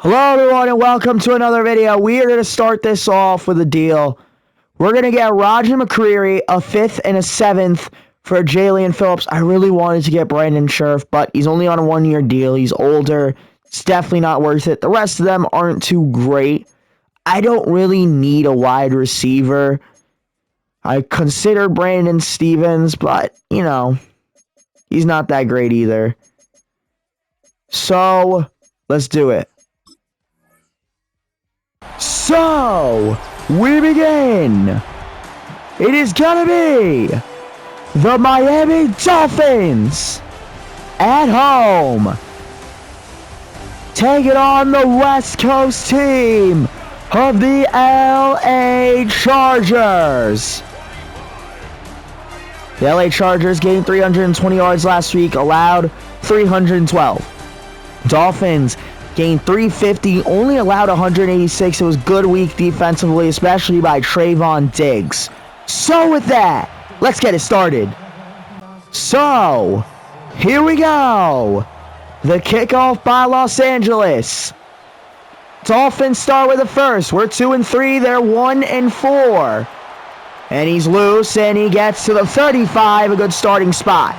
Hello everyone and welcome to another video. We are going to start this off with a deal. We're going to get Roger McCreary, a 5th and a 7th for Jalen Phillips. I really wanted to get Brandon Scherf, but he's only on a 1-year deal. He's older. It's definitely not worth it. The rest of them aren't too great. I don't really need a wide receiver. I consider Brandon Stevens, but, you know, he's not that great either. So, let's do it. So, we begin. It is gonna be the Miami Dolphins at home. Taking on the West Coast team of the LA Chargers. The LA Chargers gained 320 yards last week, allowed 312. Dolphins gained 350, only allowed 186. It was a good week defensively, especially by Trayvon Diggs. So with that, let's get it started. So, here we go. The kickoff by Los Angeles. Dolphins start with the first. We're 2-3, they're 1-4. And he's loose, and he gets to the 35, a good starting spot.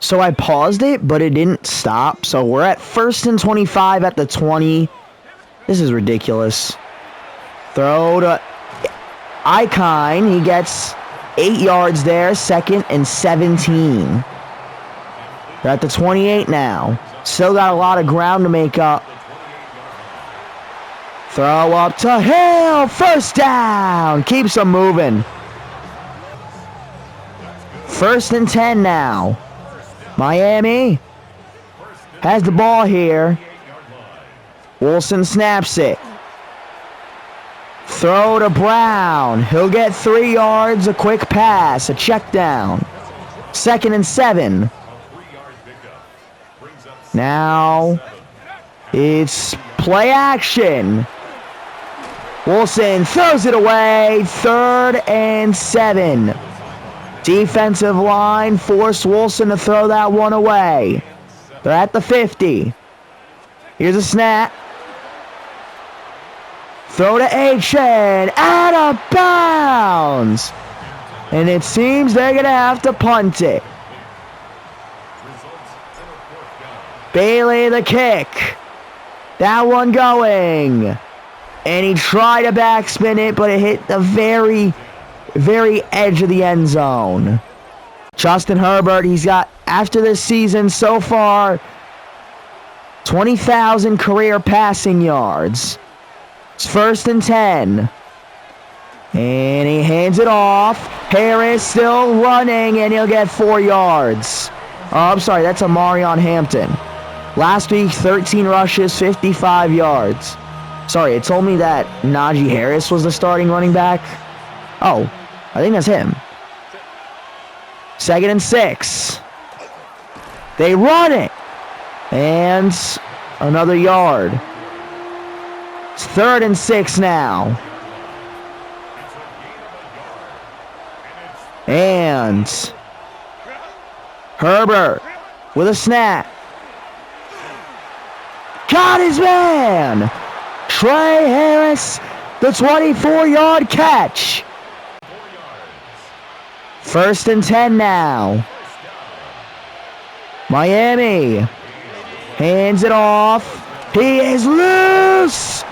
So I paused it, but it didn't stop. So we're at 1st and 25 at the 20. This is ridiculous. Throw to Icon. He gets 8 yards there. 2nd and 17. They're at the 28 now. Still got a lot of ground to make up. Throw up to Hill. 1st down. Keeps them moving. 1st and 10 now. Miami has the ball here. Wilson snaps it. Throw to Brown. He'll get 3 yards, a quick pass, a check down. 2nd and 7. Now it's play action. Wilson throws it away. 3rd and 7. Defensive line forced Wilson to throw that one away. They're at the 50. Here's a snap. Throw to Achen. Out of bounds. And it seems they're going to have to punt it. Bailey the kick. That one going. And he tried to backspin it, but it hit the very edge of the end zone. Justin Herbert, he's got, after this season so far, 20,000 career passing yards. It's 1st and 10. And he hands it off. Harris still running, and he'll get 4 yards. Oh, I'm sorry, that's Amarion Hampton. Last week, 13 rushes, 55 yards. Sorry, it told me that Najee Harris was the starting running back. Oh, I think that's him. 2nd and 6. They run it. And another yard. It's 3rd and 6 now. And Herbert with a snap. Got his man. Trey Harris, the 24-yard catch. 1st and 10 now. Miami hands it off. He is loose.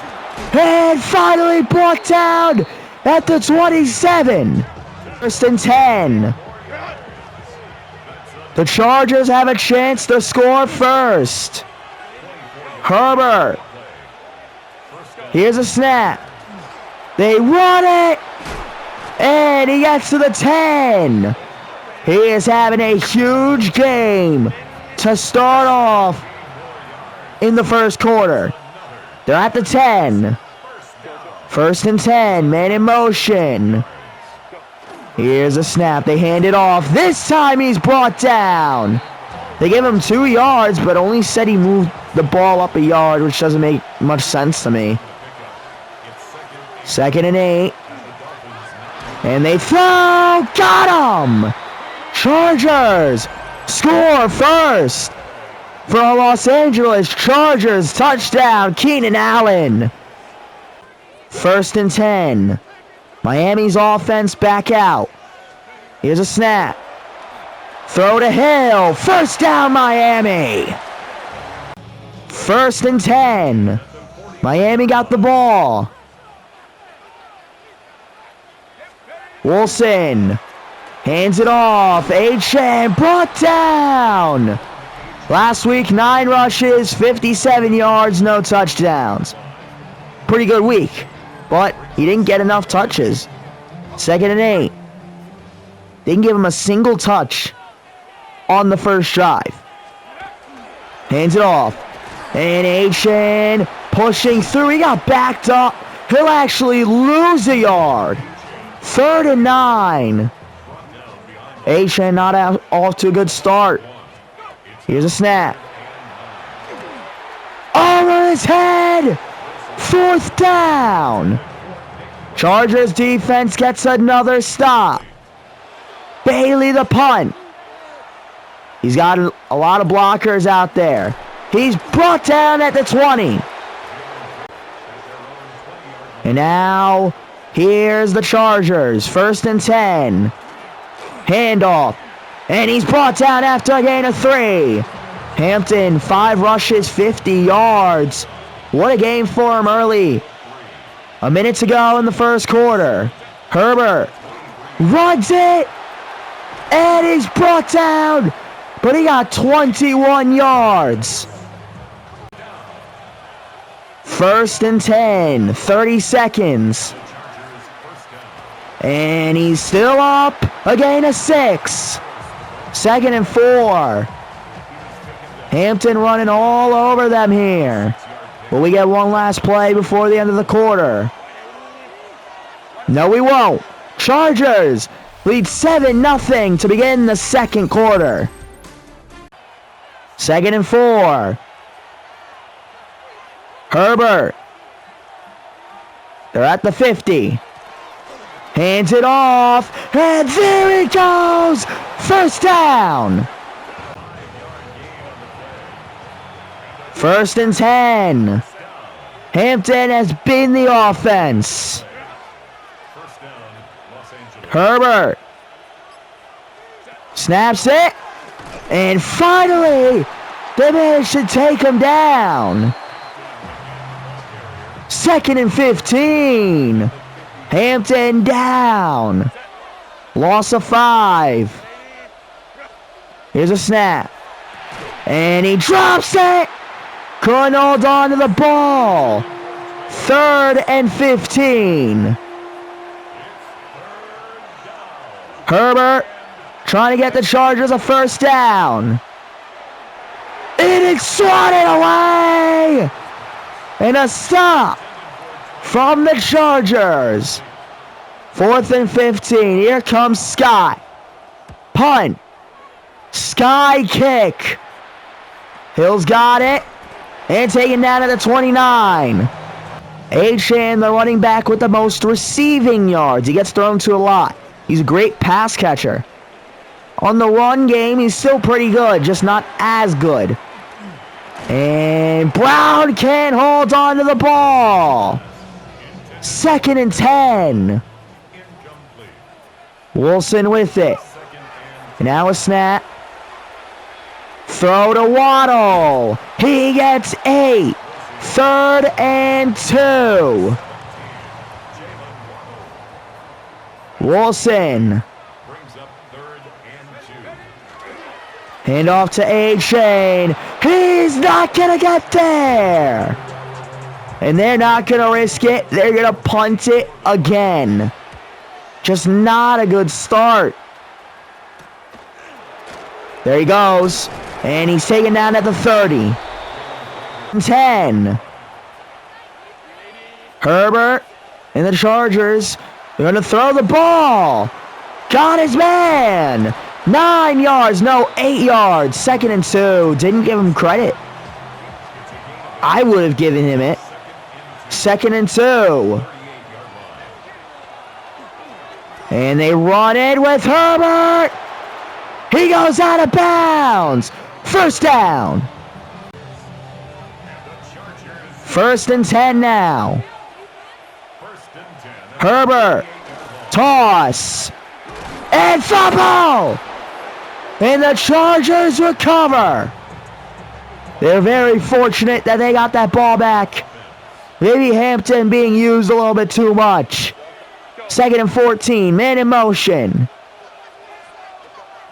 And finally brought down at the 27. 1st and 10. The Chargers have a chance to score first. Herbert. Here's a snap. They run it. And he gets to the 10. He is having a huge game to start off in the first quarter. They're at the 10. 1st and 10. Man in motion. Here's a snap. They hand it off. This time he's brought down. They give him 2 yards, but only said he moved the ball up a yard, which doesn't make much sense to me. 2nd and 8. And they throw. Got him! Chargers score first. for a Los Angeles Chargers touchdown, Keenan Allen. 1st and 10. Miami's offense back out. Here's a snap. Throw to Hill. 1st down, Miami. 1st and 10. Miami got the ball. Wilson hands it off. Achane brought down. Last week, 9 rushes, 57 yards, no touchdowns. Pretty good week, but he didn't get enough touches. 2nd and 8. Didn't give him a single touch on the first drive. Hands it off. And Achane pushing through. He got backed up. He'll actually lose a yard. 3rd and 9. Achane not off to a good start. Here's a snap. Over his head. 4th down. Chargers defense gets another stop. Bailey the punt. He's got a lot of blockers out there. He's brought down at the 20. And now, here's the Chargers. 1st and 10. Handoff. And he's brought down after a gain of 3. Hampton, 5 rushes, 50 yards. What a game for him early. A minute to go in the first quarter. Herbert runs it. And he's brought down. But he got 21 yards. 1st and 10. 30 seconds. And he's still up. A gain of 6. 2nd and 4. Hampton running all over them here. Will we get one last play before the end of the quarter? No, we won't. Chargers lead 7-0 to begin the second quarter. 2nd and 4. Herbert. They're at the 50. Hands it off. And there it goes. 1st down. 1st and 10. Hampton has been the offense. Herbert snaps it. And finally, they managed to take him down. 2nd and 15. Hampton down. Loss of 5. Here's a snap. And he drops it. Couldn't hold on to the ball. 3rd and 15. Herbert trying to get the Chargers a 1st down. And it's swatted away. And a stop from the Chargers. 4th and 15. Here comes Scott. Punt. Sky kick. Hill's got it. And taken down at the 29. Achane, the running back with the most receiving yards. He gets thrown to a lot. He's a great pass catcher. On the run game, he's still pretty good, just not as good. And Brown can't hold on to the ball. 2nd and 10. Wilson with it. Now a snap. Throw to Waddle. He gets 8. 3rd and 2. Wilson. Hand off to Achane. He's not going to get there. And they're not going to risk it. They're going to punt it again. Just not a good start. There he goes. And he's taken down at the 30. 10. Herbert and the Chargers. They're going to throw the ball. Got his man. 9 yards. No, 8 yards. 2nd and 2. Didn't give him credit. I would have given him it. 2nd and 2. And they run it with Herbert. He goes out of bounds. 1st down. First and 10 now. Herbert. Toss. And fumble! And the Chargers recover. They're very fortunate that they got that ball back. Maybe Hampton being used a little bit too much. 2nd and 14. Man in motion.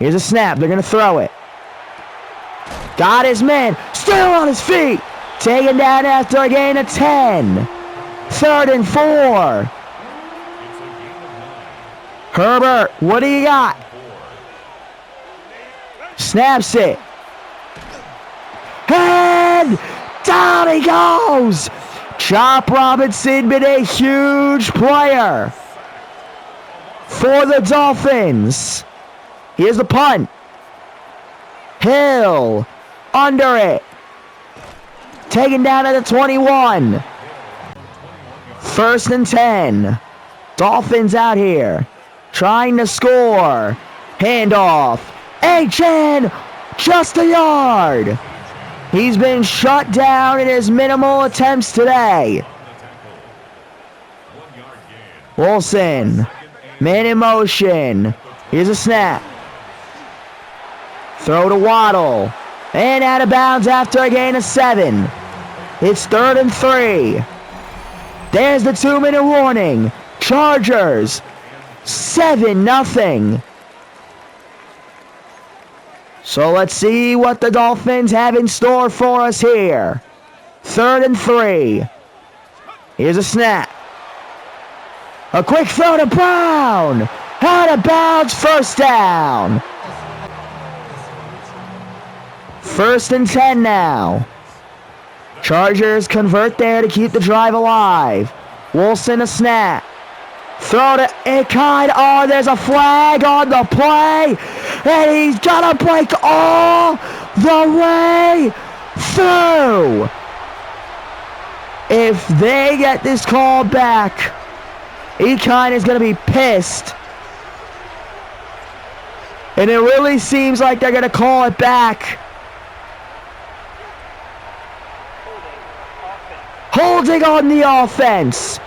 Here's a snap. They're going to throw it. Got his man. Still on his feet. Taken down after a gain of 10. 3rd and 4. Herbert, what do you got? Snaps it. And down he goes. Chop Robinson been a huge player for the Dolphins. Here's the punt. Hill under it. Taken down at the 21. 1st and 10. Dolphins out here. Trying to score. Handoff. HN. Just a yard. He's been shut down in his minimal attempts today. Wilson. Man in motion. Here's a snap. Throw to Waddle. And out of bounds after a gain of 7. It's 3rd and 3. There's the 2-minute warning. Chargers 7-0. So let's see what the Dolphins have in store for us here. 3rd and 3. Here's a snap. A quick throw to Brown. Out of bounds, 1st down. 1st and 10 now. Chargers convert there to keep the drive alive. Wilson a snap. Throw to Ikine. Oh, there's a flag on the play. And he's gonna break all the way through. If they get this call back, Ikine is gonna be pissed. And it really seems like they're gonna call it back. Holding on the offense.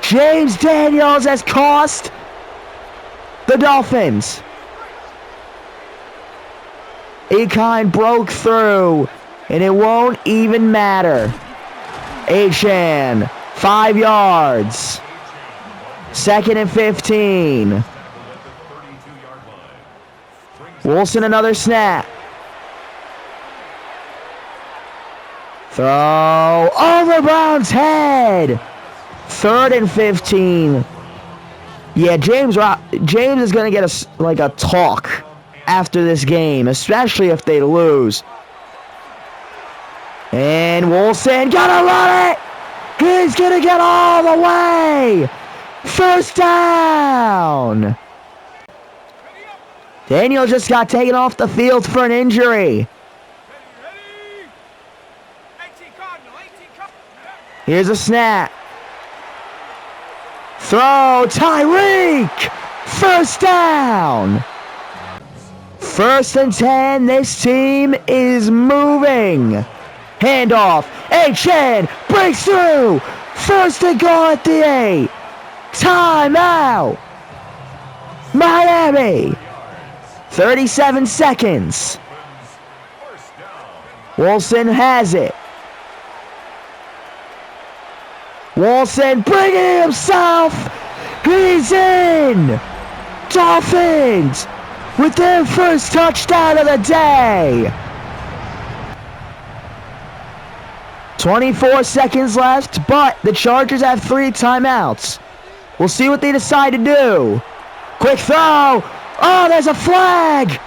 James Daniels has cost the Dolphins. Ikine broke through, and it won't even matter. Achan, 5 yards. 2nd and 15. Wilson another snap. Throw over Brown's head. 3rd and 15. Yeah, James is going to get a talk after this game, especially if they lose. And Wilson gonna run it. He's going to get all the way. 1st down. Daniel just got taken off the field for an injury. Here's a snap. Throw, Tyreek! 1st down! 1st and 10, this team is moving. Handoff, HN, breaks through! 1st and goal at the 8. Timeout! Miami! 37 seconds. Wilson has it. Wilson bringing it himself. He's in. Dolphins with their 1st touchdown of the day. 24 seconds left, but the Chargers have 3 timeouts. We'll see what they decide to do. Quick throw. Oh, there's a flag.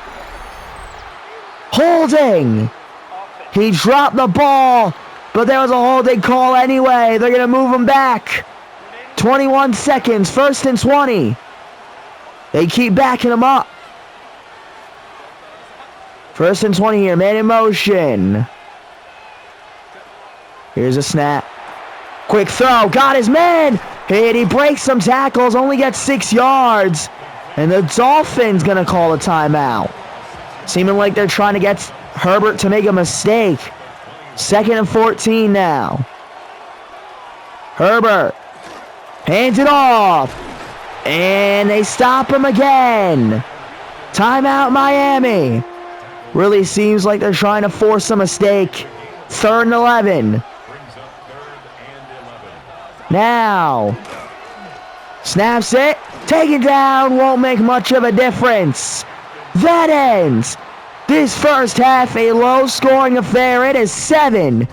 Holding. He dropped the ball. But there was a holding call anyway. They're going to move him back. 21 seconds. 1st and 20. They keep backing him up. 1st and 20 here. Man in motion. Here's a snap. Quick throw. Got his man. And he breaks some tackles. Only gets 6 yards. And the Dolphins going to call a timeout. Seeming like they're trying to get Herbert to make a mistake. 2nd and 14 now. Herbert hands it off. And they stop him again. Timeout, Miami. Really seems like they're trying to force a mistake. 3rd and 11. Now. Snaps it. Taken down. Won't make much of a difference. That ends this first half, a low-scoring affair. It is 7-7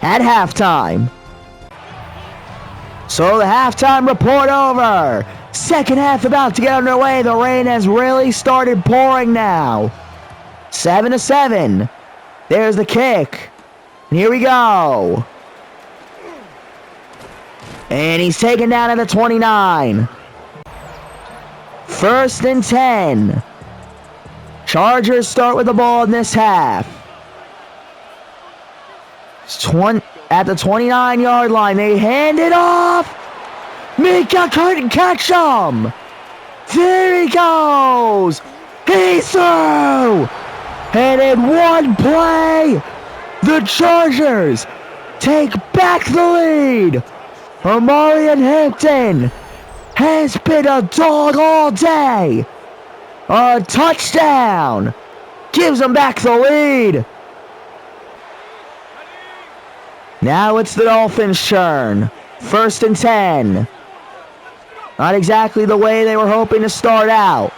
at halftime. So the halftime report over. Second half about to get underway. The rain has really started pouring now. 7-7. There's the kick. And here we go. And he's taken down at the 29. 1st and 10. Chargers start with the ball in this half. At the 29-yard line, they hand it off. Mika couldn't catch him. There he goes. He's through. And in one play, the Chargers take back the lead. Omarion Hampton has been a dog all day. A touchdown gives them back the lead. Now it's the Dolphins' turn. 1st and 10. Not exactly the way they were hoping to start out.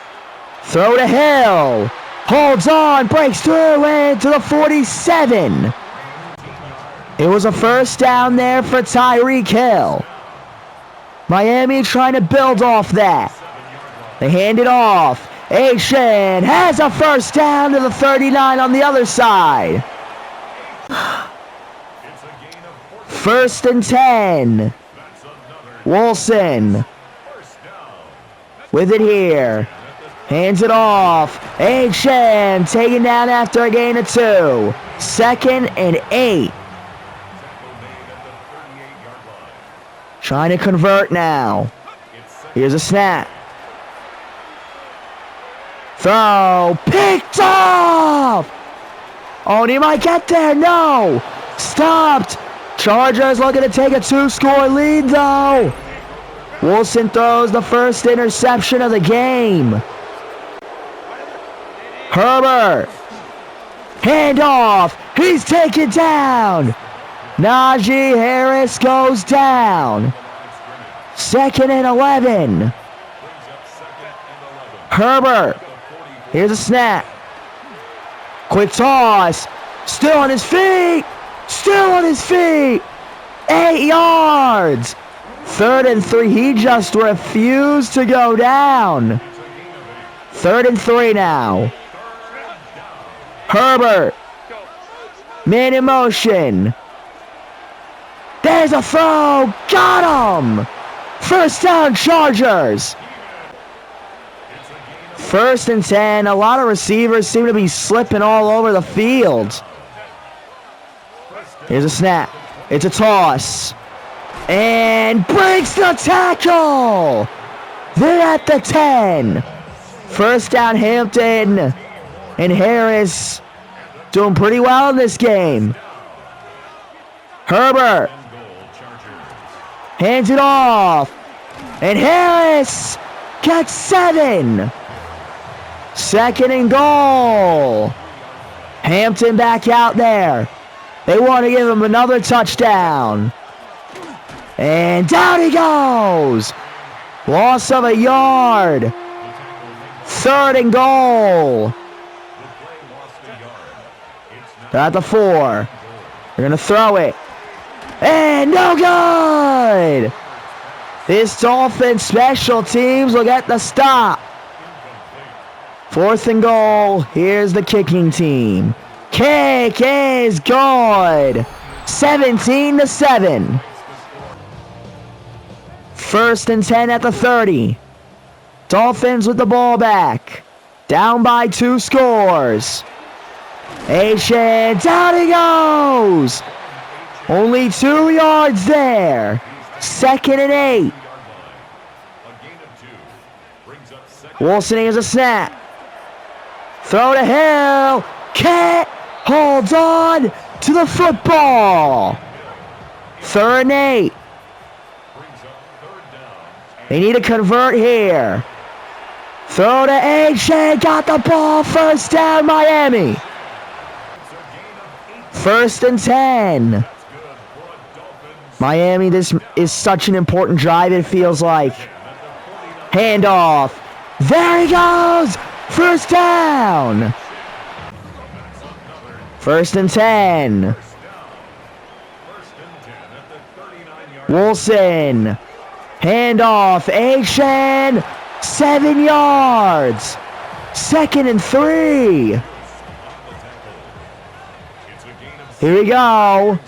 Throw to Hill. Holds on, breaks through into the 47. It was a first down there for Tyreek Hill. Miami trying to build off that. They hand it off. Ashen has a first down to the 39 on the other side. 1st and 10. Wilson with it here. Hands it off. Ashen taken down after a gain of 2. 2nd and 8. Trying to convert now. Here's a snap. Throw. Picked off! Oh, and he might get there. No! Stopped. Chargers looking to take a 2-score lead, though. Wilson throws the first interception of the game. Herbert. Handoff. He's taken down. Najee Harris goes down. 2nd and 11. Herbert. Here's a snap. Quick toss. Still on his feet. Still on his feet. 8 yards. 3rd and 3. He just refused to go down. 3rd and 3 now. Herbert. Man in motion. There's a throw. Got him. First down, Chargers. 1st and 10. A lot of receivers seem to be slipping all over the field. Here's a snap. It's a toss. And breaks the tackle. They're at the 10. First down, Hampton. And Harris doing pretty well in this game. Herbert. Hands it off. And Harris gets 7. 2nd and goal. Hampton back out there. They want to give him another touchdown. And down he goes. Loss of a yard. 3rd and goal. They're at the 4. They're going to throw it. And no good. This Dolphins special teams will get the stop. 4th and goal. Here's the kicking team. Kick is good. 17-7. 1st and 10 at the 30. Dolphins with the ball back. Down by 2 scores. Ashen, down he goes. Only 2 yards there. 2nd and 8. Wilson has a snap. Throw to Hill. Cat holds on to the football. 3rd and 8. They need to convert here. Throw to A-Chain. Got the ball. 1st down, Miami. 1st and 10. Miami, this is such an important drive, it feels like. Handoff. There he goes. 1st down. 1st and 10. Wilson. Handoff. A-Chain. 7 yards. 2nd and 3. Here we go.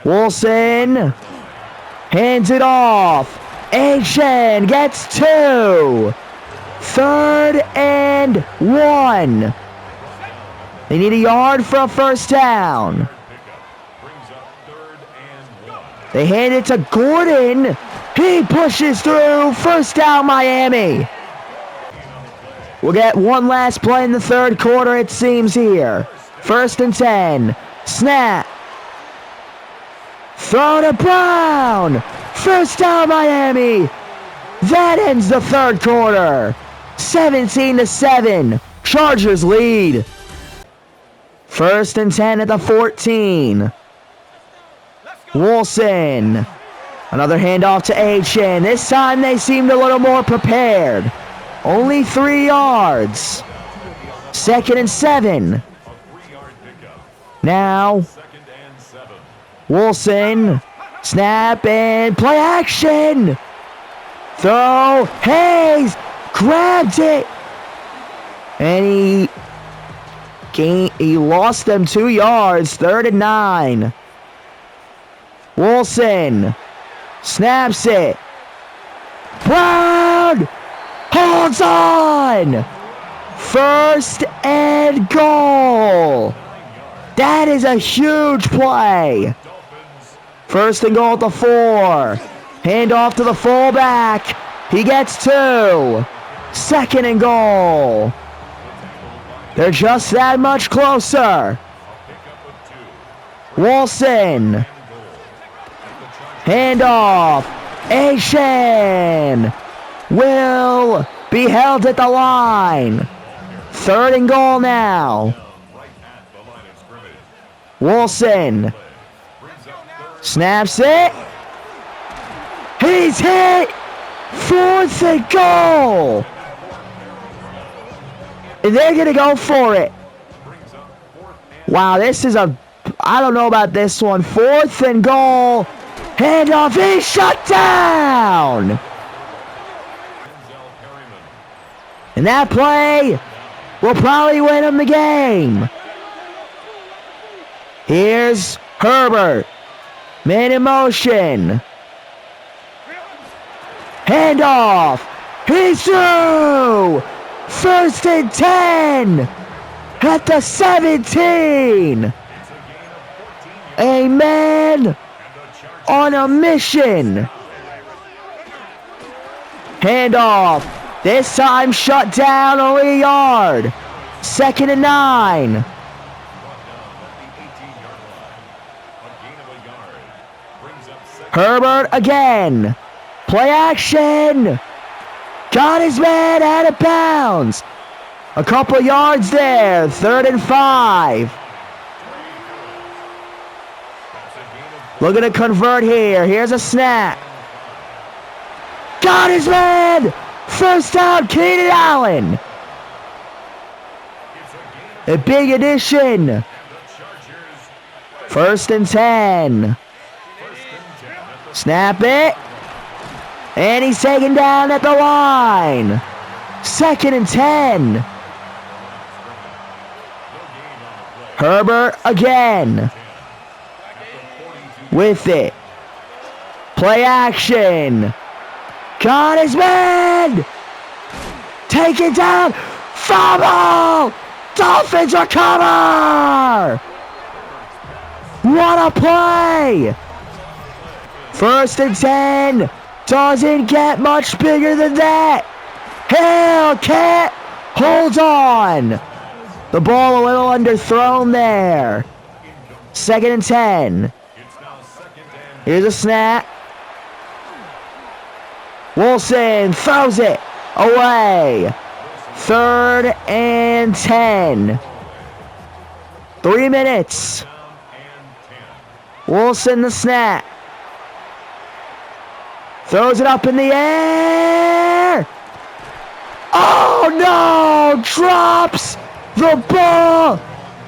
Wilson hands it off. A-Chain gets 2. 3rd and 1. They need a yard for a 1st down. They hand it to Gordon. He pushes through. 1st down, Miami. We'll get one last play in the 3rd quarter, it seems here. 1st and 10. Snap. Throw to Brown. 1st down, Miami. That ends the 3rd quarter. 17-7. Chargers lead. 1st and 10 at the 14. Wilson. Another handoff to A-Chain. This time they seemed a little more prepared. Only 3 yards. 2nd and 7. Now, Wilson. Snap and play action. Throw. Hayes grabbed it. And he lost them 2 yards. 3rd and 9. Wilson snaps it. Brown holds on. 1st and goal. That is a huge play. 1st and goal at the 4. Hand off to the fullback. He gets 2. 2nd and goal. They're just that much closer. Wilson. Handoff. A-Chain will be held at the line. 3rd and goal now. Wilson snaps it. He's hit. 4th and goal. And they're going to go for it. Wow, this is I don't know about this one. 4th and goal. Handoff, he's shut down! And that play will probably win him the game. Here's Herbert. Man in motion. Handoff. He's through! 1st and 10! At the 17! A man on a mission. Handoff. This time shut down, only a yard. 2nd and 9. Herbert again. Play action. Got his man out of bounds. A couple yards there. 3rd and 5. Looking to convert here. Here's a snap. Got his man. 1st down, Keenan Allen. A big addition. 1st and 10. Snap it. And he's taken down at the line. 2nd and 10. Herbert again. With it. Play action. Got his man. Take it down. Fumble. Dolphins recover. What a play. 1st and 10. Doesn't get much bigger than that. Hill can't hold on. The ball a little underthrown there. Second and 10. Here's a snap. Wilson throws it away. Third and 10. 3 minutes. Wilson the snap. Throws it up in the air. Oh no! Drops the ball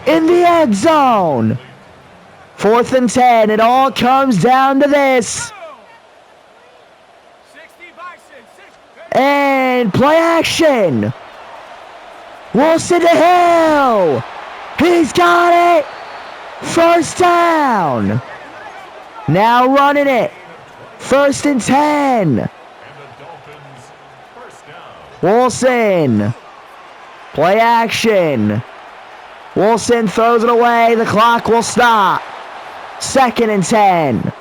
in the end zone. 4th and 10. It all comes down to this. And play action. Wilson to Hill. He's got it. First down. Now running it. 1st and 10. Wilson. Play action. Wilson throws it away. The clock will stop. 2nd and 10.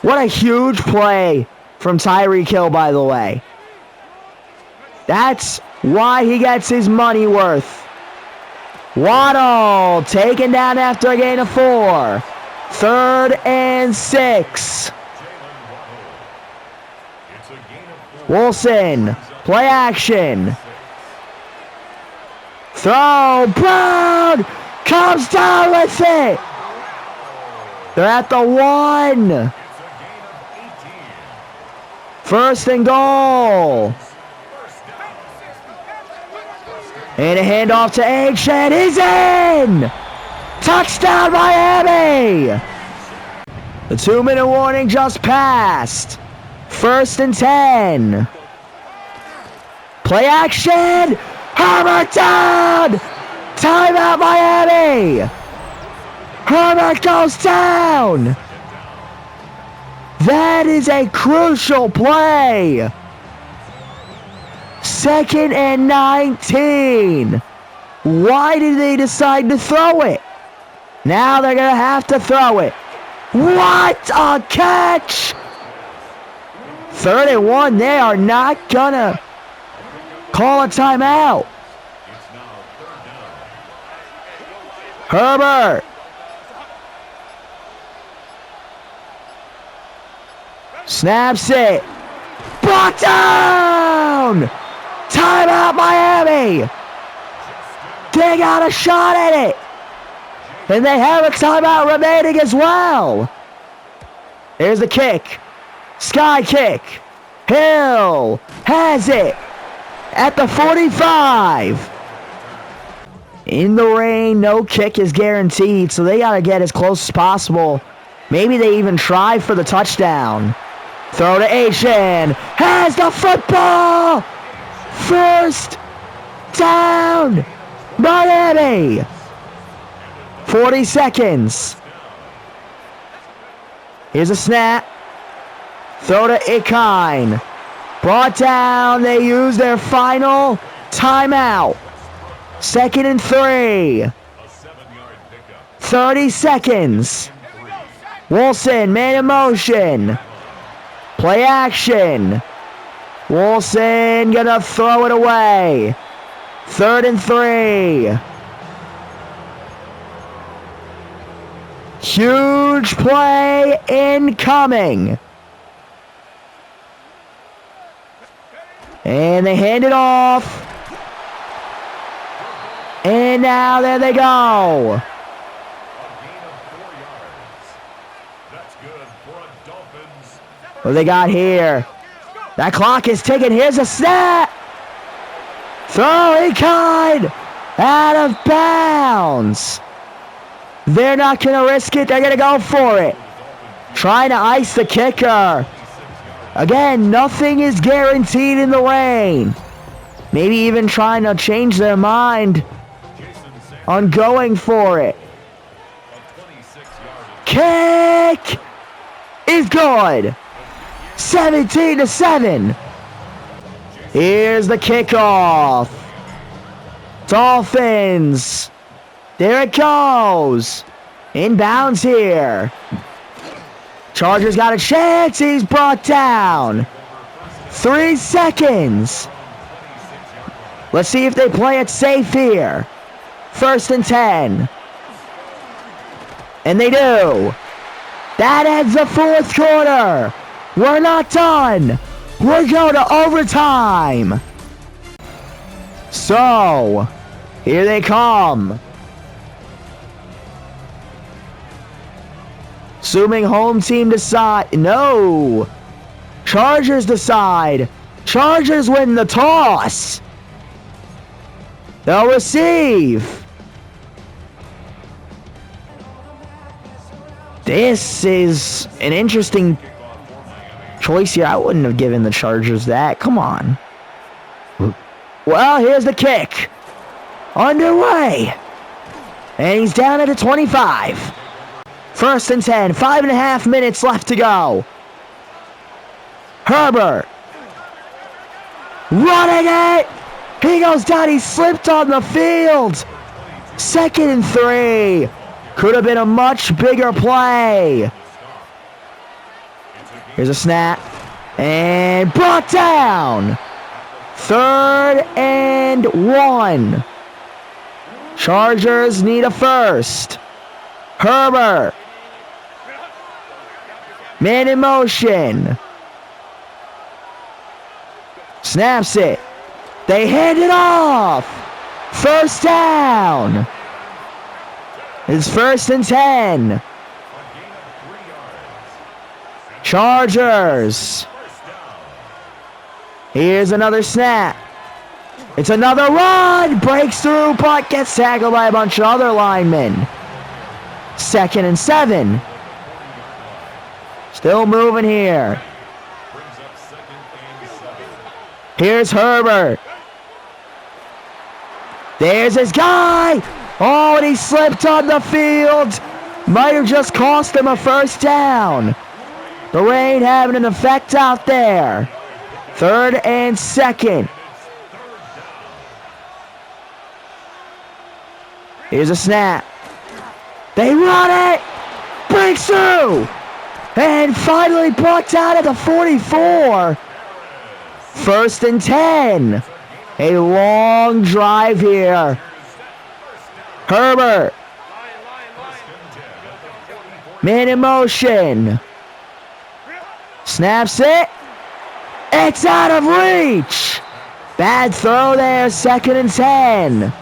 What a huge play from Tyreek Hill, by the way. That's why he gets his money worth. Waddle taken down after a gain of 4. 3rd and 6. Wilson, play action. Throw, Brown comes down with it. They're at the 1. 1st and goal. And a handoff to Ancient. He's in! Touchdown, Miami! The 2-minute warning just passed. 1st and 10. Play action! Herbert down! Timeout, Miami! Herbert goes down! That is a crucial play! 2nd and 19. Why did they decide to throw it? Now they're going to have to throw it. What a catch! 3rd and 1. They are not going to call a timeout. Herbert. Snaps it. Brought down! Timeout, Miami! They got a shot at it! And they have a timeout remaining as well! Here's the kick. Sky kick. Hill has it at the 45. In the rain, no kick is guaranteed, so they got to get as close as possible. Maybe they even try for the touchdown. Throw to Ashan. Has the football! First down, Miami. 40 seconds. Here's a snap. Throw to Ikine. Brought down. They use their final timeout. 2nd and 3. 30 seconds. Wilson, man in motion. Play action. Wilson gonna throw it away. 3rd and 3. Huge play incoming. And they hand it off. And now there they go. What do they got here? That clock is ticking. Here's a snap. Throwing kind out of bounds. They're not going to risk it. They're going to go for it. Trying to ice the kicker. Again, nothing is guaranteed in the rain. Maybe even trying to change their mind on going for it. Kick is good. 17-7. Here's the kickoff. Dolphins. There it goes. Inbounds here. Chargers got a chance. He's brought down. 3 seconds. Let's see if they play it safe here. 1st and 10. And they do. That ends the fourth quarter. We're not done. We're going to overtime. So, here they come. Assuming home team decide. No. Chargers decide. Chargers win the toss. They'll receive. This is an interesting choice here. I wouldn't have given the Chargers that. Come on. Well, here's the kick. Underway. And he's down at the 25. 1st and 10. 5.5 minutes left to go. Herbert. Running it. He goes down. He slipped on the field. 2nd and 3. Could have been a much bigger play. Here's a snap. And brought down. 3rd and 1. Chargers need a first. Herbert. Man in motion. Snaps it. They hand it off. 1st down. It's 1st and 10. Chargers. Here's another snap. It's another run. Breaks through, but gets tackled by a bunch of other linemen. 2nd and 7. Still moving here. Here's Herbert. There's his guy. Oh, and he slipped on the field. Might have just cost him a 1st down. The rain having an effect out there. 3rd and 2nd. Here's a snap. They run it. Breaks through. And finally brought down at the 44. 1st and 10. A long drive here. Herbert. Man in motion. Snaps it. It's out of reach. Bad throw there. 2nd and 10.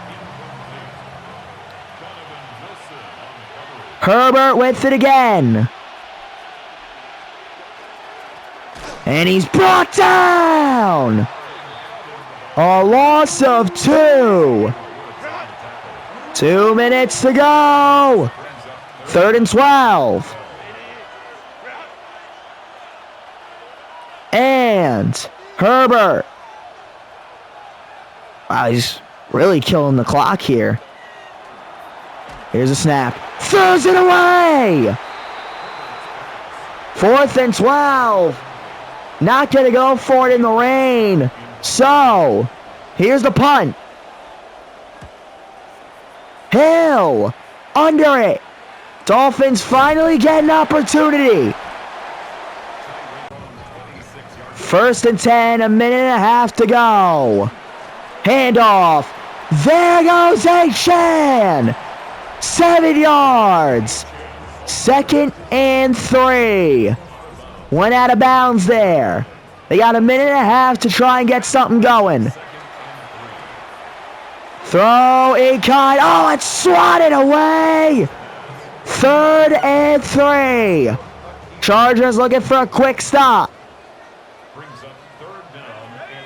Herbert with it again. And he's brought down. A loss of 2. 2 minutes to go. 3rd and 12. And Herbert. Wow, he's really killing the clock here. Here's a snap. Throws it away. 4th and 12. Not going to go for it in the rain. So, here's the punt. Hill. Under it. Dolphins finally get an opportunity. 1st and 10. 1.5 minutes to go. Handoff. There goes Achan. 7 yards. 2nd and 3. Went out of bounds there. They got 1.5 minutes to try and get something going. Throw Econ. Oh, it's swatted away. 3rd and 3. Chargers looking for a quick stop.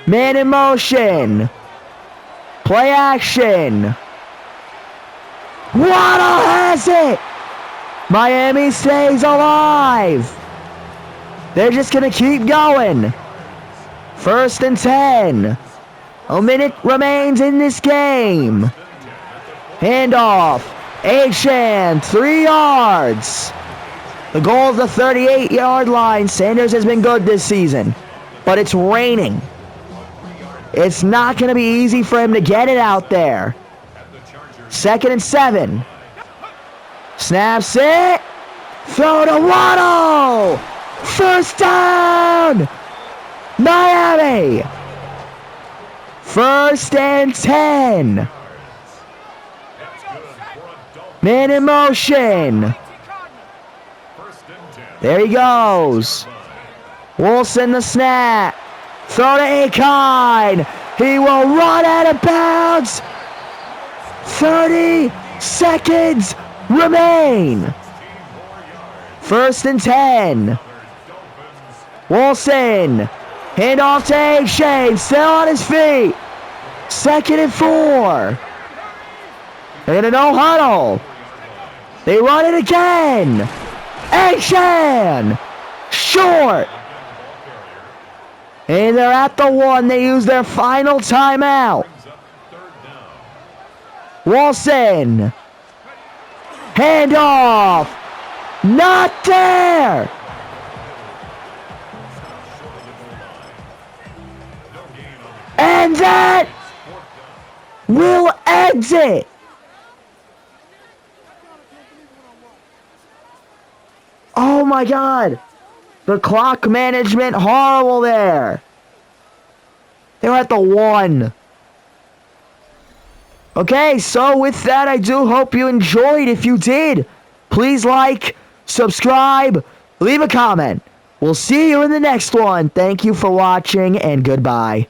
Man in motion. Play action. Waddle has it. Miami stays alive. They're just going to keep going. 1st and 10. A minute remains in this game. Handoff. Achan, 3 yards. The goal is the 38-yard line. Sanders has been good this season, but it's raining. It's not going to be easy for him to get it out there. 2nd and 7. Snaps it. Throw to Waddle. 1st down. Miami. 1st and 10. Man in motion. There he goes. Wilson the snap. Throw to Akine. He will run out of bounds. 30 seconds remain. 1st and 10. Wilson. Handoff to A-Shane. Still on his feet. 2nd and 4. They're in a no huddle. They run it again. A-Shane. Short. And they're at the 1. They use their final timeout. Wilson. Handoff. Not there. And that will exit. Oh my God. The clock management, horrible there. They were at the 1. Okay, so with that, I do hope you enjoyed. If you did, please like, subscribe, leave a comment. We'll see you in the next one. Thank you for watching, and goodbye.